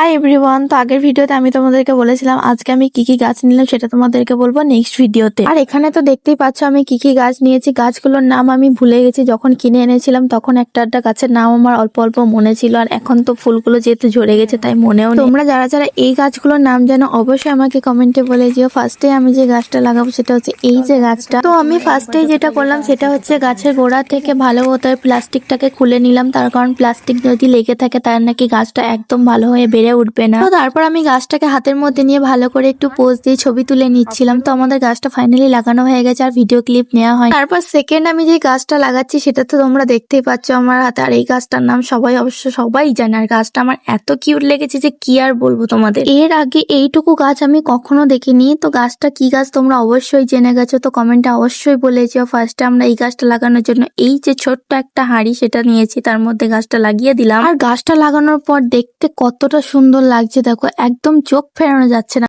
Hi everyone. তো আগের ভিডিওতে আমি তোমাদেরকে বলেছিলাম আজকে আমি কি কি গাছ নিলাম সেটা তোমাদেরকে বলবো নেক্সট ভিডিওতে। আর এখানে তো দেখতেই পাচ্ছ আমি কি কি গাছ নিয়েছি। গাছগুলোর নাম আমি ভুলে গেছি, যখন কিনে এনেছিলাম তখন একটা একটা গাছের নাম আমার অল্প অল্প মনে ছিল, আর এখন তো ফুলগুলো যেহেতু ঝরে গেছে তাই মনেও নেই। তোমরা যারা যারা এই গাছগুলোর নাম জানো অবশ্যই আমাকে কমেন্টে বলে দিও। ফার্স্টে আমি যে গাছটা লাগাবো সেটা হচ্ছে এই যে গাছটা। তো আমি ফার্স্টে যেটা করলাম সেটা হচ্ছে গাছের গোড়া থেকে ভালো মতো প্লাস্টিকটাকে খুলে নিলাম, তার কারণ প্লাস্টিক যদি লেগে থাকে তার নাকি গাছটা একদম ভালো হয়ে বেড়ে উঠবে না। তো তারপর আমি গাছটাকে হাতের মধ্যে নিয়ে ভালো করে একটু পোজ দিয়ে ছবি তুলে নিচ্ছিলাম। তো আমাদের গাছটা ফাইনালি লাগানো হয়ে গেছে, আর ভিডিও ক্লিপ নেওয়া হয়। তারপর সেকেন্ড আমি যে গাছটা লাগাচ্ছি সেটা তো তোমরা দেখতেই পাচ্ছ আমার হাতে, আর এই গাছটার নাম সবাই জানে। আর গাছটা আমার এত কিউট লেগেছে যে কি আর বলবো তোমাদের। এর আগে এইটুকু গাছ আমি কখনো দেখিনি। তো গাছটা কি গাছ তোমরা অবশ্যই জেনে গেছো, তো কমেন্টে অবশ্যই বলেছো। ফার্স্টে আমরা এই গাছটা লাগানোর জন্য এই যে ছোট্ট একটা হাঁড়ি সেটা নিয়েছি, তার মধ্যে গাছটা লাগিয়ে দিলাম। আর গাছটা লাগানোর পর দেখতে কতটা সুন্দর লাগছে দেখো, একদম চোখ ফেরানো যাচ্ছে না।